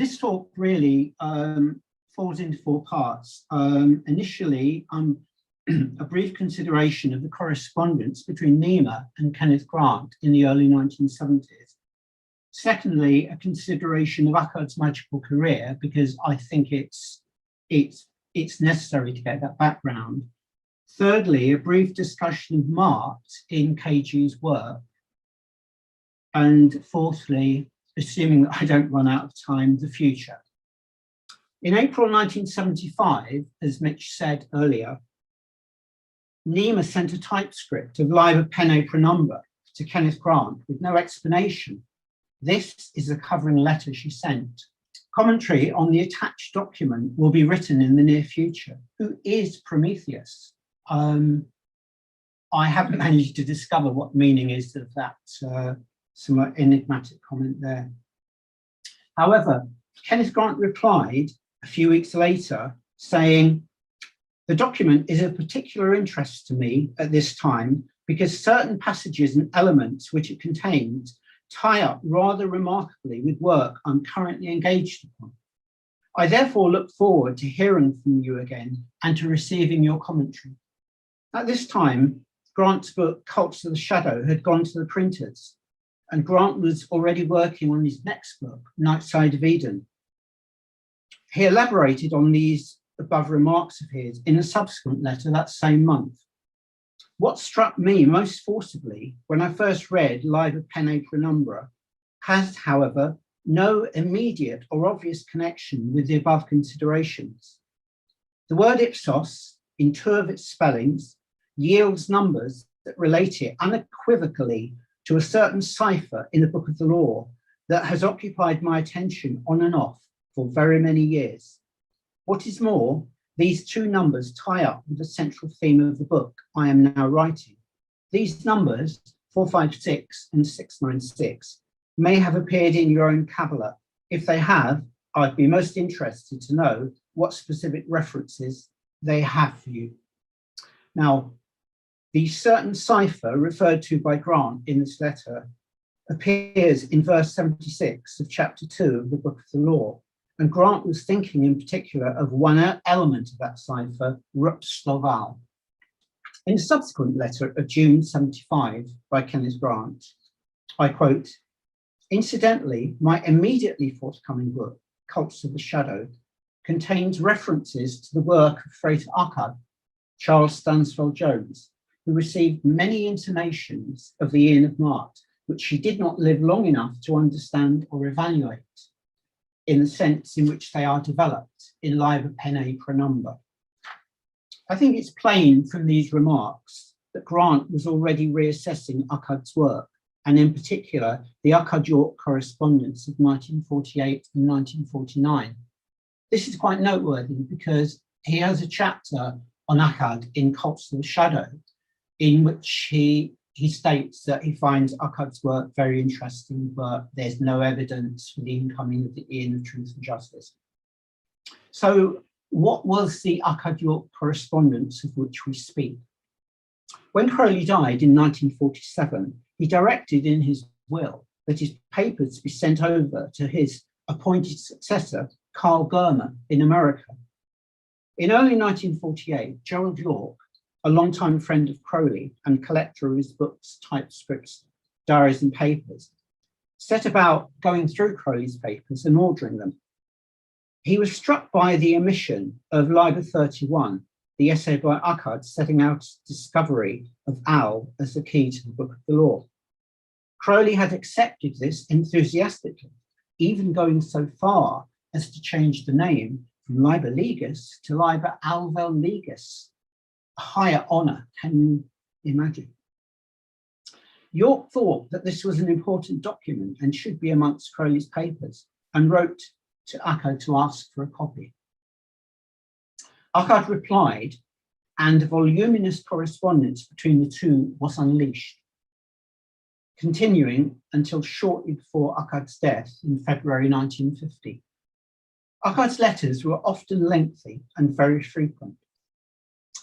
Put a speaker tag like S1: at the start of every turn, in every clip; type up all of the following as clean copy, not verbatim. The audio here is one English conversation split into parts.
S1: this talk really falls into four parts. Initially, a brief consideration of the correspondence between Nema and Kenneth Grant in the early 1970s. Secondly, a consideration of Akkad's magical career, because I think it's necessary to get that background. Thirdly, a brief discussion of Maat in KG's work. And fourthly, assuming that I don't run out of time, the future. In April 1975, as Mitch said earlier, Nema sent a typescript of Liber Pene Pronumbra to Kenneth Grant with no explanation. This is the covering letter she sent. Commentary on the attached document will be written in the near future. Who is Prometheus? I haven't managed to discover what the meaning is of that somewhat enigmatic comment there. However, Kenneth Grant replied a few weeks later saying, "The document is of particular interest to me at this time because certain passages and elements which it contains tie up rather remarkably with work I'm currently engaged upon. I therefore look forward to hearing from you again and to receiving your commentary." At this time, Grant's book, Cults of the Shadow, had gone to the printers, and Grant was already working on his next book, Night Side of Eden. He elaborated on these above remarks of his in a subsequent letter that same month. What struck me most forcibly when I first read Liber Pene Pronumbra has, however, no immediate or obvious connection with the above considerations. The word ipsos, in two of its spellings, yields numbers that relate it unequivocally to a certain cipher in the Book of the Law that has occupied my attention on and off for very many years. What is more, these two numbers tie up with the central theme of the book I am now writing. These numbers, 456 and 696, may have appeared in your own Kabbalah. If they have, I'd be most interested to know what specific references they have for you. Now, the certain cipher referred to by Grant in this letter appears in verse 76 of chapter 2 of the Book of the Law, and Grant was thinking in particular of one element of that cipher, Rup Sloval. In a subsequent letter of June 75 by Kenneth Grant, I quote, "Incidentally, my immediately forthcoming book, Cults of the Shadow, contains references to the work of Frater Akkad, Charles Stansfeld Jones, who received many intimations of the Aeon of Maat, which he did not live long enough to understand or evaluate in the sense in which they are developed in Liber Pene Pronumbra." I think it's plain from these remarks that Grant was already reassessing Akkad's work, and in particular, the Akkad-Yorke correspondence of 1948 and 1949. This is quite noteworthy because he has a chapter on Akkad in Cults of the Shadow, in which he states that he finds Akkad's work very interesting, but there's no evidence for the incoming of the Aeon of Truth and Justice. So what was the Akkad-Yorke correspondence of which we speak? When Crowley died in 1947, he directed in his will that his papers be sent over to his appointed successor, Carl Germer, in America. In early 1948, Gerald Yorke, a longtime friend of Crowley and collector of his books, typescripts, diaries, and papers, set about going through Crowley's papers and ordering them. He was struck by the omission of Liber 31, the essay by Akkad setting out his discovery of Al as the key to the Book of the Law. Crowley had accepted this enthusiastically, even going so far as to change the name from Liber Legis to Liber Alvel Legis, a higher honor, can you imagine? Yorke thought that this was an important document and should be amongst Crowley's papers, and wrote to Akkad to ask for a copy. Akkad replied, and a voluminous correspondence between the two was unleashed, continuing until shortly before Akkad's death in February 1950. Akkad's letters were often lengthy and very frequent.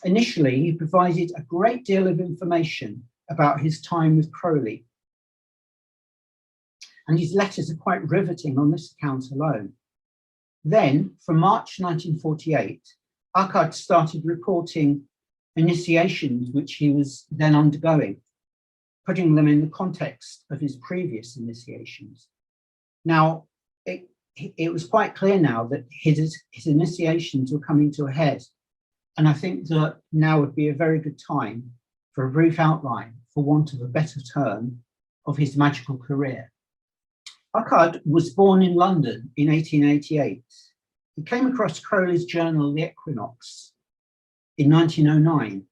S1: Initially, he provided a great deal of information about his time with Crowley, and his letters are quite riveting on this account alone. Then, from March 1948, Akkad started reporting initiations which he was then undergoing, putting them in the context of his previous initiations. Now, it was quite clear now that his initiations were coming to a head, and I think that now would be a very good time for a brief outline, for want of a better term, of his magical career. Akkad was born in London in 1888. He came across Crowley's journal, The Equinox, in 1909,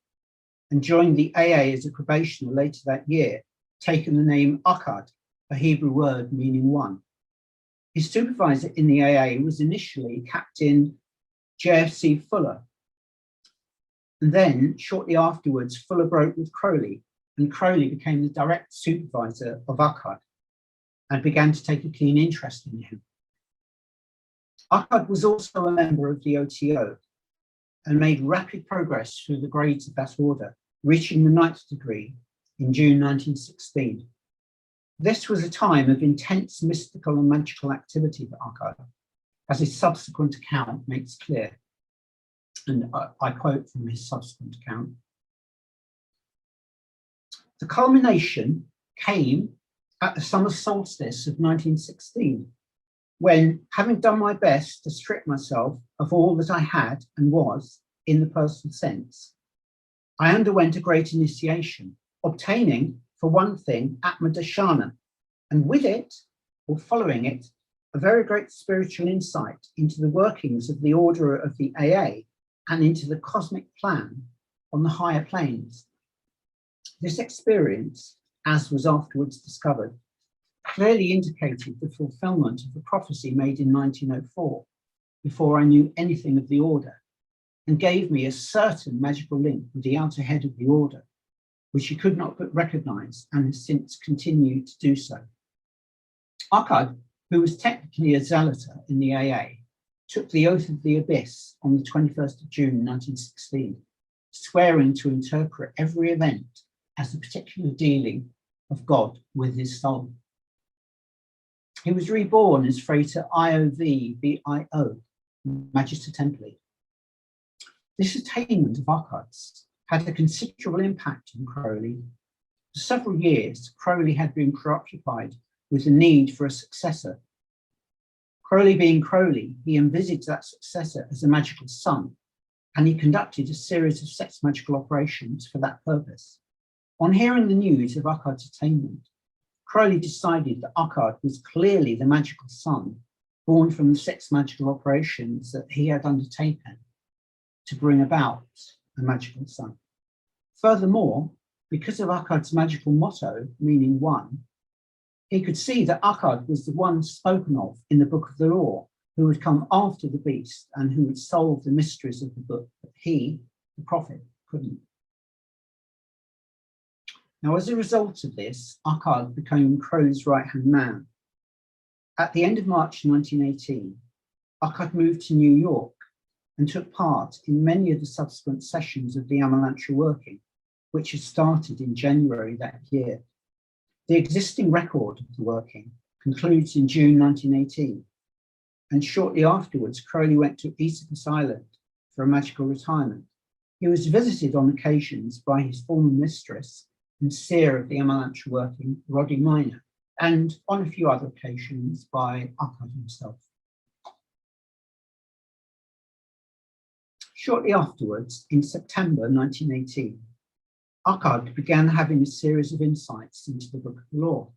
S1: and joined the AA as a probationer later that year, taking the name Akkad, a Hebrew word meaning one. His supervisor in the AA was initially Captain JFC Fuller. And then, shortly afterwards, Fuller broke with Crowley, and Crowley became the direct supervisor of Akkad and began to take a keen interest in him. Akkad was also a member of the OTO and made rapid progress through the grades of that order, reaching the 9th degree in June 1916. This was a time of intense mystical and magical activity for Akkad, as his subsequent account makes clear. And I quote from his subsequent account. The culmination came at the summer solstice of 1916, when, having done my best to strip myself of all that I had and was in the personal sense, I underwent a great initiation, obtaining, for one thing, Atma-Darshana, and with it, or following it, a very great spiritual insight into the workings of the order of the AA and into the cosmic plan on the higher planes. This experience, as was afterwards discovered, clearly indicated the fulfillment of the prophecy made in 1904, before I knew anything of the order, and gave me a certain magical link with the outer head of the order, which he could not but recognize and has since continued to do so. Akkad, who was technically a zealoter in the AA, took the oath of the abyss on the 21st of June 1916, swearing to interpret every event as a particular dealing of God with his soul. He was reborn as Frater IOV-BIO, Magister Templi. This attainment of Akkad's had a considerable impact on Crowley. For several years, Crowley had been preoccupied with the need for a successor. Crowley being Crowley, he envisaged that successor as a magical son, and he conducted a series of sex magical operations for that purpose. On hearing the news of Akkad's attainment, Crowley decided that Akkad was clearly the magical son born from the sex magical operations that he had undertaken to bring about a magical son. Furthermore, because of Akkad's magical motto, meaning one, he could see that Akkad was the one spoken of in the Book of the Law, who would come after the beast and who would solve the mysteries of the book that he, the prophet, couldn't. Now, as a result of this, Akkad became Crowley's right-hand man. At the end of March 1918, Akkad moved to New York and took part in many of the subsequent sessions of the Amalantra working, which had started in January that year. The existing record of the working concludes in June 1918, and shortly afterwards, Crowley went to Esopus Island for a magical retirement. He was visited on occasions by his former mistress and seer of the Amalantra working, Roddy Minor, and on a few other occasions by Akkad himself. Shortly afterwards, in September 1918, Akkad began having a series of insights into the Book of the Law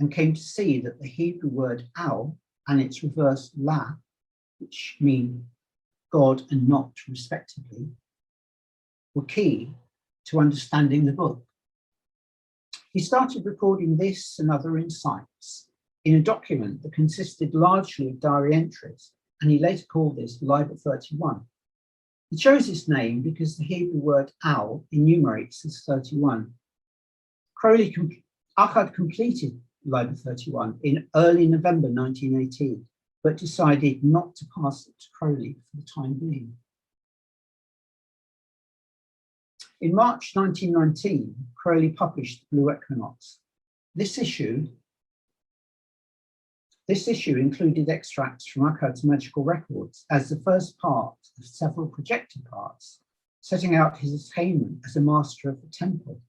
S1: and came to see that the Hebrew word al and its reverse la, which mean God and not respectively, were key to understanding the book. He started recording this and other insights in a document that consisted largely of diary entries, and he later called this Liber 31. He chose this name because the Hebrew word al enumerates as 31. Akkad completed Liber 31 in early November 1918, but decided not to pass it to Crowley for the time being. In March 1919, Crowley published Blue Equinox. This issue This issue included extracts from Akkad's magical records as the first part of several projected parts, setting out his attainment as a master of the temple.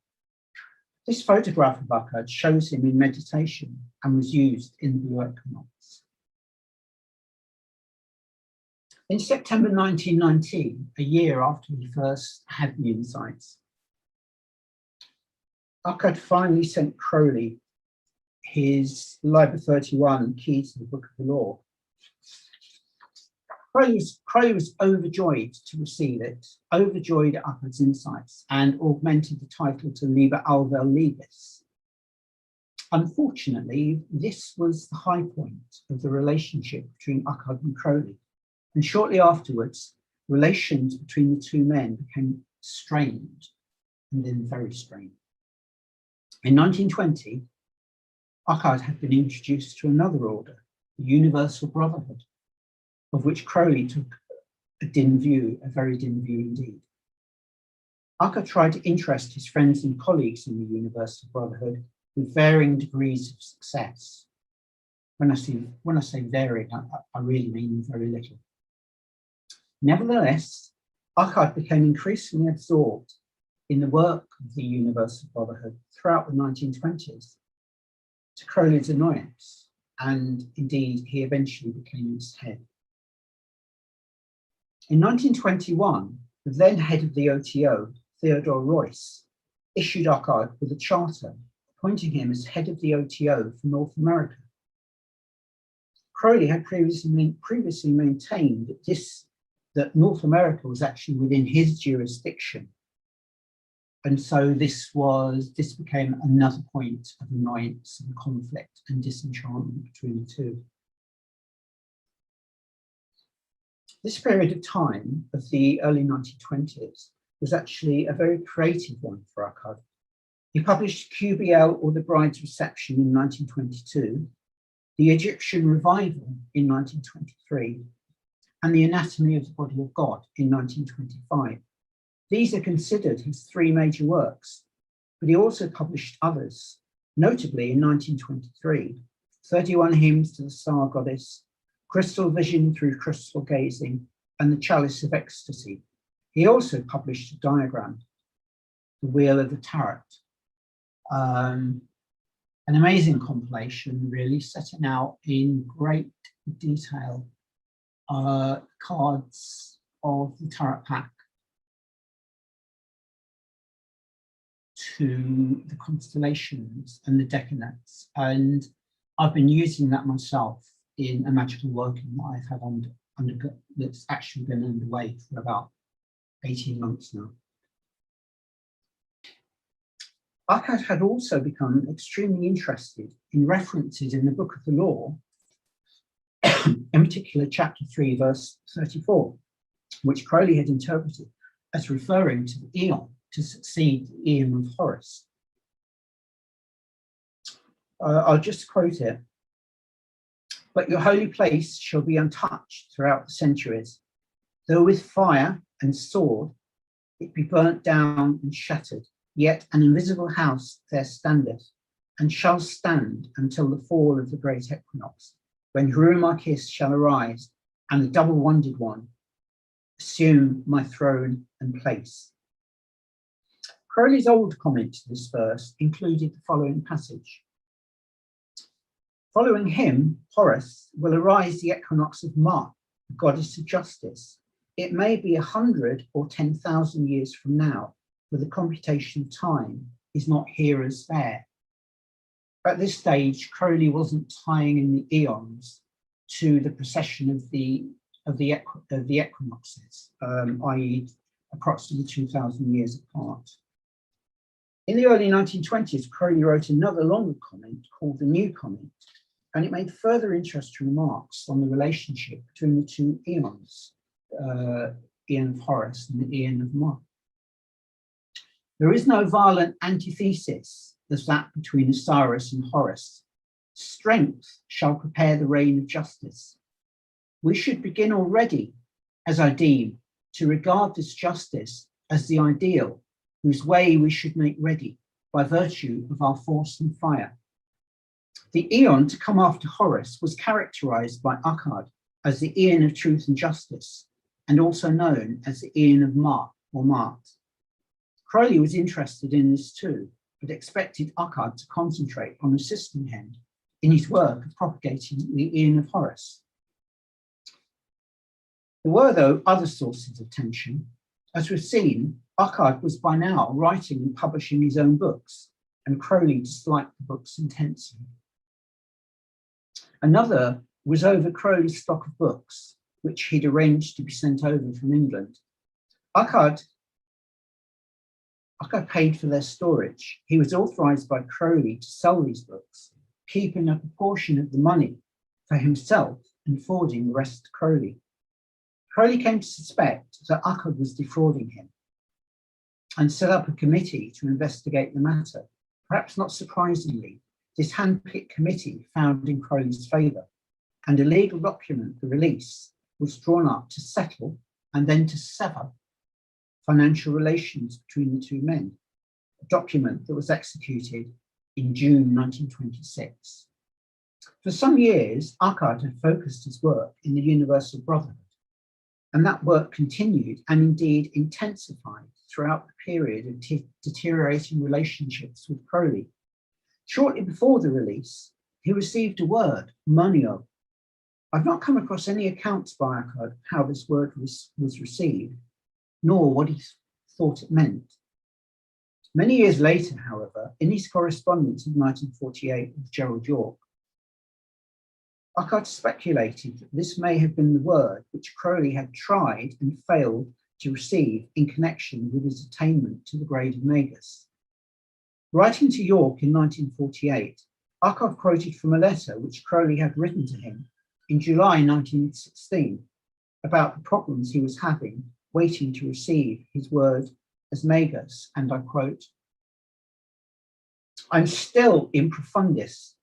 S1: This photograph of Akkad shows him in meditation and was used in the Blue Equinox. In September 1919, a year after he first had the insights, Akkad finally sent Crowley his Liber 31 key to the Book of the Law. Crowley was overjoyed to receive it, overjoyed at Akkad's insights, and augmented the title to Liber Alvel Libis. Unfortunately, this was the high point of the relationship between Akkad and Crowley, and shortly afterwards, relations between the two men became strained, and then very strained. In 1920, Akkad had been introduced to another order, the Universal Brotherhood, of which Crowley took a dim view, a very dim view indeed. Akkad tried to interest his friends and colleagues in the Universal Brotherhood with varying degrees of success. When I say varying, I really mean very little. Nevertheless, Akkad became increasingly absorbed in the work of the Universal Brotherhood throughout the 1920s, to Crowley's annoyance, and indeed he eventually became its head. In 1921, the then head of the OTO, Theodore Royce, issued Akkad with a charter appointing him as head of the OTO for North America. Crowley had previously maintained that North America was actually within his jurisdiction, and so this became another point of annoyance and conflict and disenchantment between the two. This period of time of the early 1920s was actually a very creative one for Akkad. He published QBL, or The Bride's Reception, in 1922, The Egyptian Revival in 1923, and The Anatomy of the Body of God in 1925. These are considered his three major works, but he also published others, notably in 1923, 31 Hymns to the Star Goddess, Crystal Vision Through Crystal Gazing, and The Chalice of Ecstasy. He also published a diagram, The Wheel of the Tarot, an amazing compilation, really, setting out in great detail cards of the tarot pack to the constellations and the decanates, and I've been using that myself in a magical working that I've had that's actually been underway for about 18 months now. Akkad had also become extremely interested in references in the Book of the Law, in particular chapter 3, verse 34, which Crowley had interpreted as referring to the Aeon to succeed the Aeon of Horus. I'll just quote it. But your holy place shall be untouched throughout the centuries, though with fire and sword it be burnt down and shattered, yet an invisible house there standeth, and shall stand until the fall of the great equinox, when Hurumakis shall arise, and the double-wanded one assume my throne and place. Crowley's old comment to this verse included the following passage. Following him, Horus, will arise the equinox of Maat, the goddess of justice. It may be 100 or 10,000 years from now, for the computation of time is not here as there. At this stage, Crowley wasn't tying in the eons to the precession of the equinoxes, i.e. approximately 2,000 years apart. In the early 1920s, Crowley wrote another longer comment called the New Comment, and it made further interesting remarks on the relationship between the two eons, Aeon of Horus and the Aeon of Maat. There is no violent antithesis as that between Osiris and Horus. Strength shall prepare the reign of justice. We should begin already, as I deem, to regard this justice as the ideal, whose way we should make ready by virtue of our force and fire. The Aeon to come after Horus was characterized by Akkad as the Aeon of truth and justice, and also known as the Aeon of Maat or Maat. Crowley was interested in this too, but expected Akkad to concentrate on assisting him in his work of propagating the Aeon of Horus. There were, though, other sources of tension. As we've seen, Akkad was by now writing and publishing his own books, and Crowley disliked the books intensely. Another was over Crowley's stock of books, which he'd arranged to be sent over from England. Akkad paid for their storage. He was authorized by Crowley to sell these books, keeping a proportion of the money for himself and forwarding the rest to Crowley. Crowley came to suspect that Akkad was defrauding him and set up a committee to investigate the matter. Perhaps not surprisingly, this hand-picked committee found in Crowley's favour, and a legal document, the release, was drawn up to settle and then to sever financial relations between the two men, a document that was executed in June 1926. For some years, Akkad had focused his work in the Universal Brotherhood, and that work continued and indeed intensified throughout the period of deteriorating relationships with Crowley. Shortly before the release, he received a word, monio. I've not come across any accounts by Akkad how this word was received, nor what he thought it meant. Many years later, however, in his correspondence of 1948 with Gerald Yorke, Akkad speculated that this may have been the word which Crowley had tried and failed to receive in connection with his attainment to the grade of Magus. Writing to Yorke in 1948, Akkad quoted from a letter which Crowley had written to him in July 1916 about the problems he was having waiting to receive his word as Magus, and I quote, "I'm still in profundis.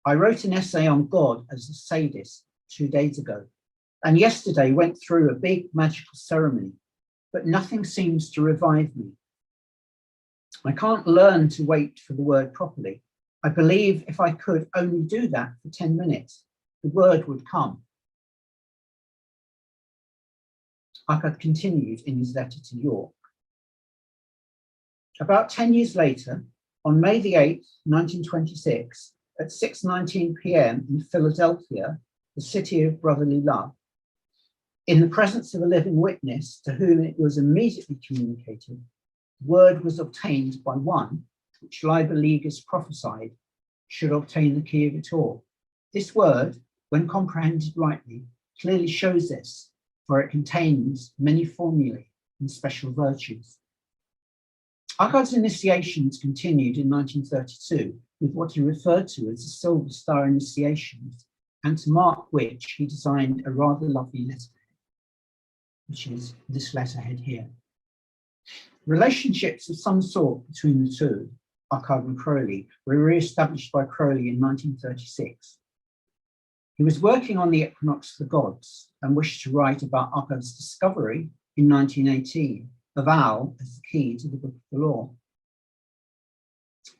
S1: I wrote an essay on God as a sadist 2 days ago, and yesterday went through a big magical ceremony, but nothing seems to revive me. I can't learn to wait for the word properly. I believe if I could only do that for 10 minutes, the word would come." Akkad continued in his letter to Yorke. About 10 years later, on May the 8th, 1926, at 6:19 p.m. in Philadelphia, the city of brotherly love, in the presence of a living witness to whom it was immediately communicated, the word was obtained by one which Liber Legis prophesied should obtain the key of it all. This word, when comprehended rightly, clearly shows this, for it contains many formulae and special virtues. Akkad's initiations continued in 1932 with what he referred to as the Silver Star initiations, and to mark which he designed a rather lovely letterhead, which is this letterhead here. Relationships of some sort between the two, Akkad and Crowley, were re-established by Crowley in 1936. He was working on the Equinox of the Gods and wished to write about Akkad's discovery in 1918 of Al as the key to the Book of the Law.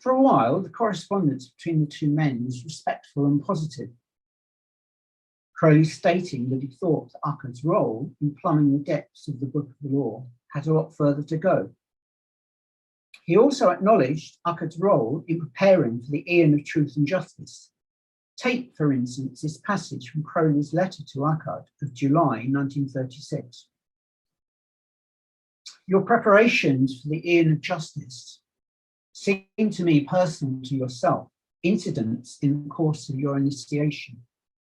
S1: For a while, the correspondence between the two men was respectful and positive, Crowley stating that he thought that Akkad's role in plumbing the depths of the Book of the Law had a lot further to go. He also acknowledged Akkad's role in preparing for the Aeon of Truth and Justice. Take, for instance, this passage from Crowley's letter to Akkad of July 1936. "Your preparations for the Aeon of Justice seem to me personal to yourself, incidents in the course of your initiation,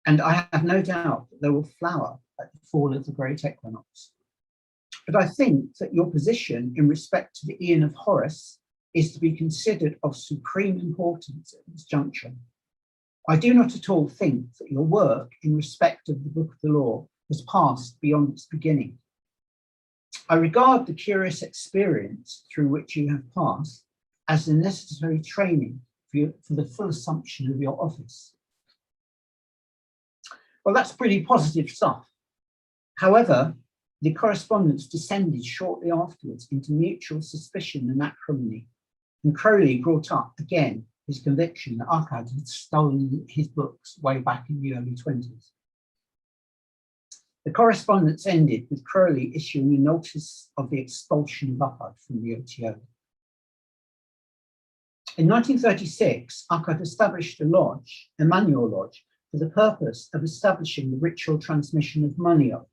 S1: and I have no doubt that they will flower at the fall of the great equinox. But I think that your position in respect to the Aeon of Horus is to be considered of supreme importance at this juncture. I do not at all think that your work in respect of the Book of the Law has passed beyond its beginning. I regard the curious experience through which you have passed as the necessary training for the full assumption of your office." Well, that's pretty positive stuff. However, the correspondence descended shortly afterwards into mutual suspicion and acrimony, and Crowley brought up again his conviction that Akkad had stolen his books way back in the early 20s. The correspondence ended with Crowley issuing a notice of the expulsion of Akkad from the OTO. In 1936, Akkad established a lodge, a manual lodge, for the purpose of establishing the ritual transmission of Manio,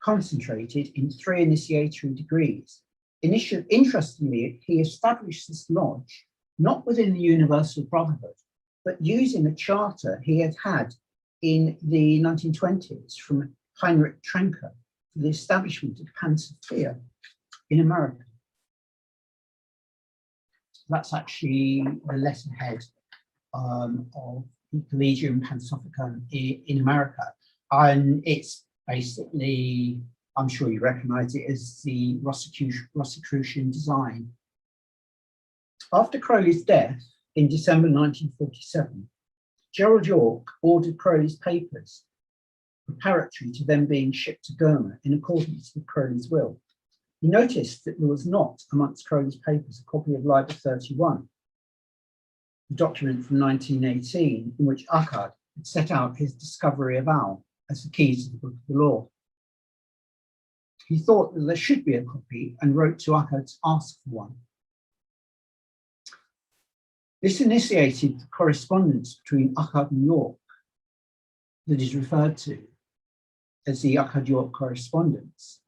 S1: concentrated in 3 initiatory degrees. Interestingly, he established this lodge not within the Universal Brotherhood, but using a charter he had had in the 1920s from Heinrich Trenker for the establishment of Pansophia in America. That's actually the letterhead of Ecology and Pansophia in America. And it's basically, I'm sure you recognize it as the Rosicrucian design. After Crowley's death in December 1947, Gerald Yorke ordered Crowley's papers, preparatory to them being shipped to Burma in accordance with Crowley's will. He noticed that there was not amongst Crowley's papers a copy of Liber 31, the document from 1918 in which Akkad had set out his discovery of Aeon as the keys of the Book of the Law. He thought that there should be a copy and wrote to Akkad to ask for one. This initiated the correspondence between Akkad and Yorke that is referred to as the Akkad-Yorke correspondence.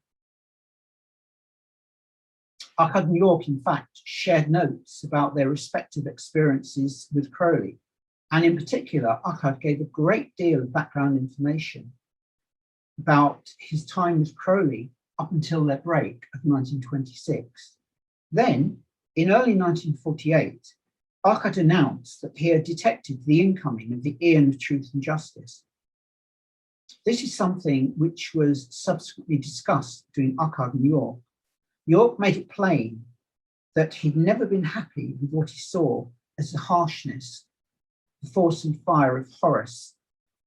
S1: Akkad and Yorke, in fact, shared notes about their respective experiences with Crowley, and in particular, Akkad gave a great deal of background information about his time with Crowley up until their break of 1926. Then, in early 1948, Akkad announced that he had detected the incoming of the Aeon of Truth and Justice. This is something which was subsequently discussed between Akkad and Yorke. Yorke made it plain that he'd never been happy with what he saw as the harshness, the force and fire of Horus,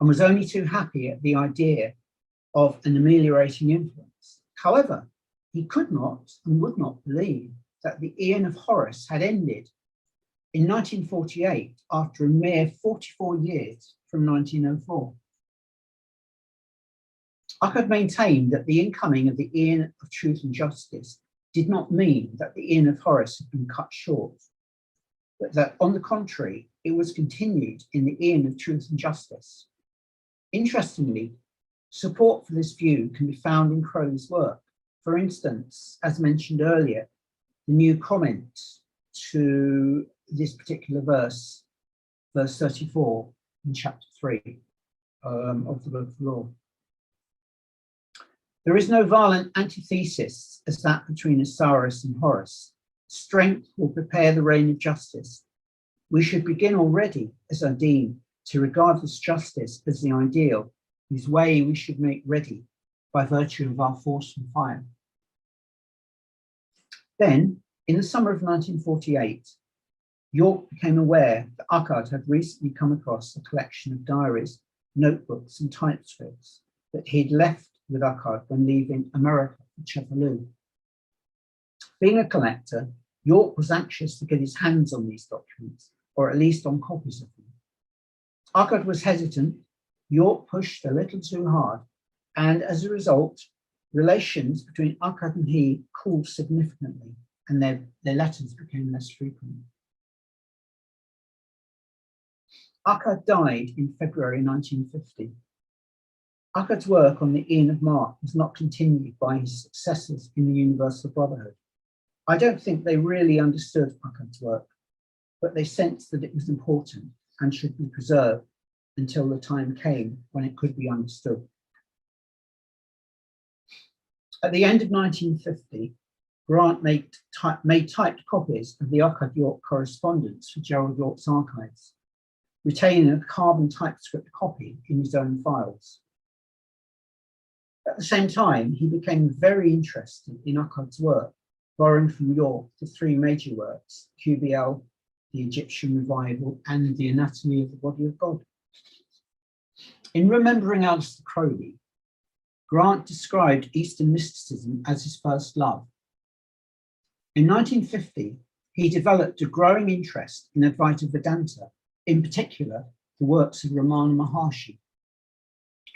S1: and was only too happy at the idea of an ameliorating influence. However, he could not and would not believe that the Aeon of Horus had ended in 1948 after a mere 44 years from 1904. Akkad maintained that the incoming of the Aeon of Truth and Justice did not mean that the Aeon of Horus had been cut short, but that, on the contrary, it was continued in the Aeon of Truth and Justice. Interestingly, support for this view can be found in Crowley's work. For instance, as mentioned earlier, the new comment to this particular verse, verse 34 in chapter 3 of the Book of the Law. There is no violent antithesis as that between Osiris and Horus. Strength will prepare the reign of justice. We should begin already, as I deem, to regard this justice as the ideal, whose way we should make ready by virtue of our force and fire. Then, in the summer of 1948, Yorke became aware that Akkad had recently come across a collection of diaries, notebooks, and typescripts that he'd left with Akkad when leaving America for Chevalu. Being a collector, Yorke was anxious to get his hands on these documents, or at least on copies of them. Akkad was hesitant, Yorke pushed a little too hard, and as a result, relations between Akkad and he cooled significantly, and their letters became less frequent. Akkad died in February 1950. Akkad's work on the Aeon of Maat was not continued by his successors in the Universal Brotherhood. I don't think they really understood Akkad's work, but they sensed that it was important and should be preserved until the time came when it could be understood. At the end of 1950, Grant made typed copies of the Akkad-Yorke correspondence for Gerald Yorke's archives, retaining a carbon typescript copy in his own files. At the same time, he became very interested in Akkad's work, borrowing from Yorke the 3 major works, QBL, the Egyptian Revival, and the Anatomy of the Body of God. In Remembering Aleister Crowley, Grant described Eastern mysticism as his first love. In 1950, he developed a growing interest in Advaita Vedanta, in particular the works of Ramana Maharshi,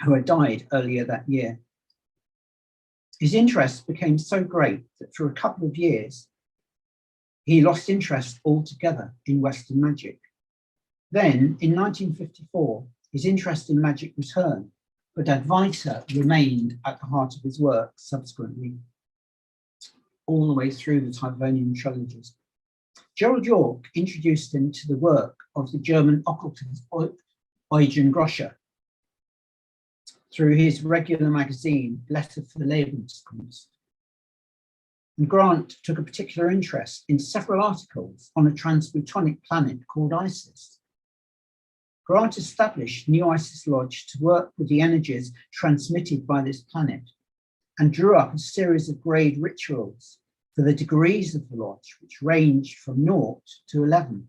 S1: who had died earlier that year. His interest became so great that for a couple of years, he lost interest altogether in Western magic. Then, in 1954, his interest in magic returned, but Advaita remained at the heart of his work subsequently, all the way through the Typhonian trilogies. Gerald Yorke introduced him to the work of the German occultist Eugen Groscher through his regular magazine, Blätter für Lebenskunst. And Grant took a particular interest in several articles on a transplutonic planet called Isis. Grant established New Isis Lodge to work with the energies transmitted by this planet and drew up a series of grade rituals for the degrees of the lodge, which ranged from 0 to 11.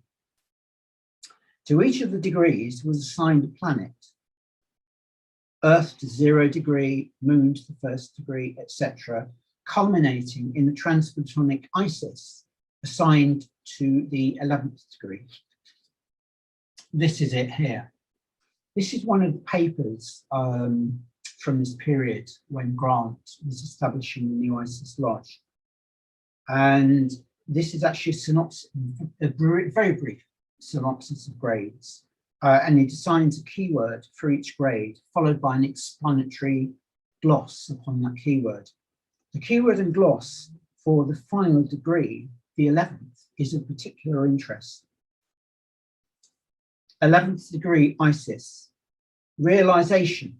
S1: To each of the degrees was assigned a planet, Earth to 0 degree, Moon to the 1st degree, etc., culminating in the transplutonic Isis assigned to the 11th degree. This is it here. This is one of the papers from this period when Grant was establishing the New Isis Lodge. And this is actually a synopsis, a very brief synopsis of grades. And it assigns a keyword for each grade, followed by an explanatory gloss upon that keyword. The keyword and gloss for the final degree, the 11th, is of particular interest. 11th degree Isis, realization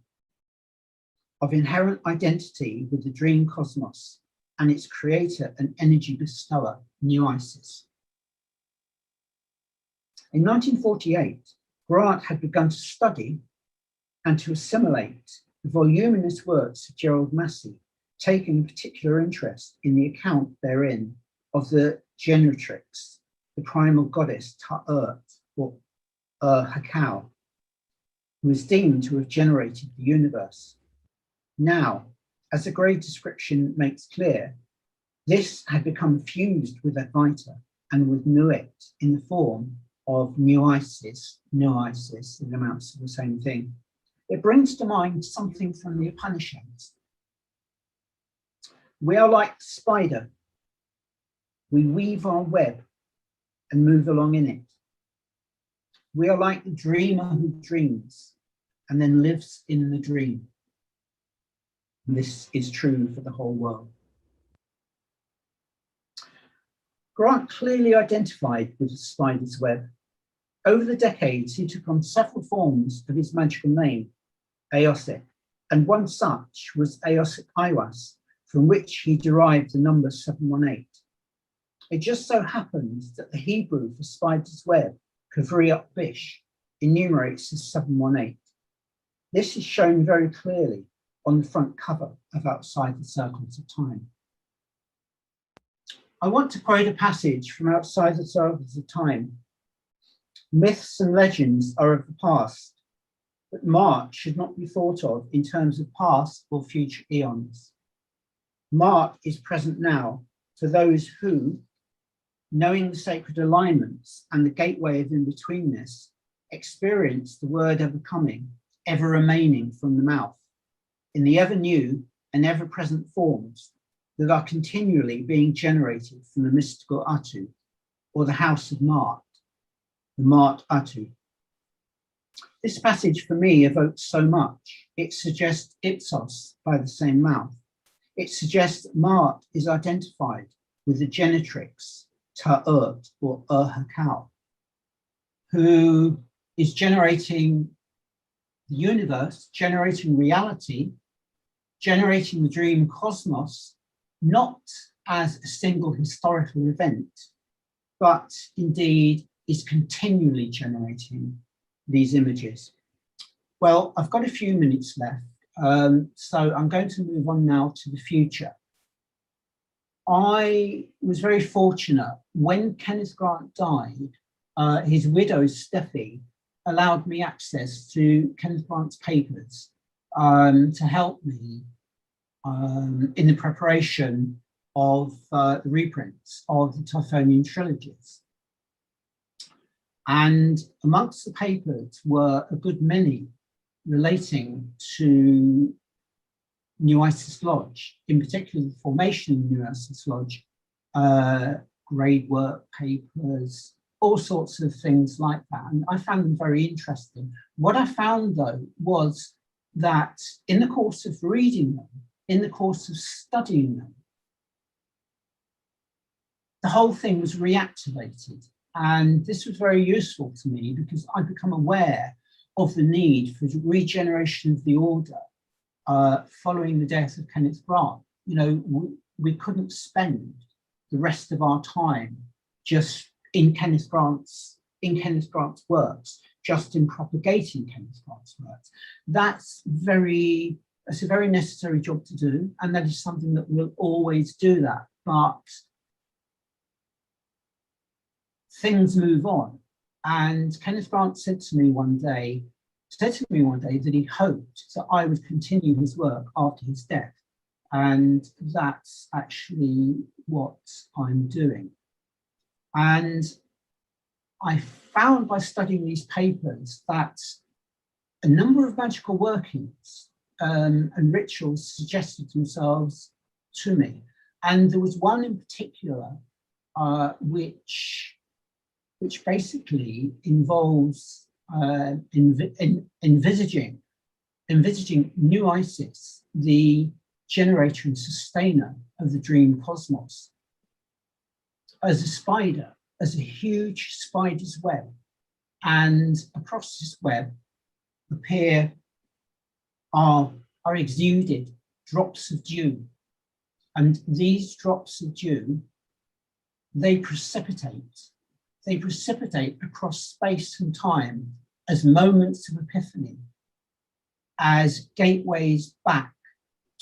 S1: of inherent identity with the dream cosmos and its creator and energy bestower, New Isis. In 1948, Grant had begun to study and to assimilate the voluminous works of Gerald Massey, taking a particular interest in the account therein of the generatrix, the primal goddess Ta'urt, or Hakau, who is deemed to have generated the universe. Now, as the grade description makes clear, this had become fused with Advaita and with Nuit in the form of New Isis, it amounts to the same thing. It brings to mind something from the Upanishads. We are like the spider. We weave our web and move along in it. We are like the dreamer who dreams and then lives in the dream. And this is true for the whole world. Grant clearly identified with the spider's web. Over the decades, he took on several forms of his magical name, Aeosic, and one such was Aeosic Iwas, from which he derived the number 718. It just so happens that the Hebrew for spider's web, Kavriot Bish, enumerates as 718. This is shown very clearly on the front cover of Outside the Circles of Time. I want to quote a passage from Outside the Circles of Time. Myths and legends are of the past, but Maat should not be thought of in terms of past or future eons. Maat is present now for those who, knowing the sacred alignments and the gateway of in-betweenness, experience the word ever coming, ever remaining from the mouth, in the ever new and ever present forms that are continually being generated from the mystical Atu, or the house of Maat, the Maat Atu. This passage for me evokes so much. It suggests Ipsos by the same mouth. It suggests that Maat is identified with the genetrix, Ta'urt, or Hakau, who is generating the universe, generating reality, generating the dream cosmos, not as a single historical event, but indeed is continually generating these images. Well, I've got a few minutes left, so I'm going to move on now to the future. I was very fortunate when Kenneth Grant died. His widow, Steffi, allowed me access to Kenneth Grant's papers to help me in the preparation of the reprints of the Typhonian trilogies. And amongst the papers were a good many relating to New Isis Lodge, in particular the formation of New Isis Lodge, grade work papers, all sorts of things like that. And I found them very interesting. What I found, though, was that in the course of reading them, in the course of studying them, the whole thing was reactivated. And this was very useful to me because I'd become aware of the need for regeneration of the order following the death of Kenneth Grant. You know, we couldn't spend the rest of our time just in Kenneth Grant's works, just in propagating Kenneth Grant's works. That's a very necessary job to do, and that is something that we'll always do that. But things move on, and Kenneth Grant said to me one day that he hoped that I would continue his work after his death, and that's actually what I'm doing. And I found by studying these papers that a number of magical workings and rituals suggested themselves to me. And there was one in particular which basically involves envisaging New Isis, the generator and sustainer of the dream cosmos, as a spider, as a huge spider's web. And across this web are exuded drops of dew. And these drops of dew, they precipitate across space and time as moments of epiphany, as gateways back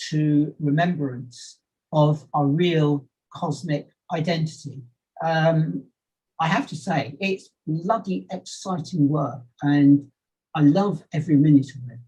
S1: to remembrance of our real cosmic identity. I have to say, it's bloody exciting work, and I love every minute of it.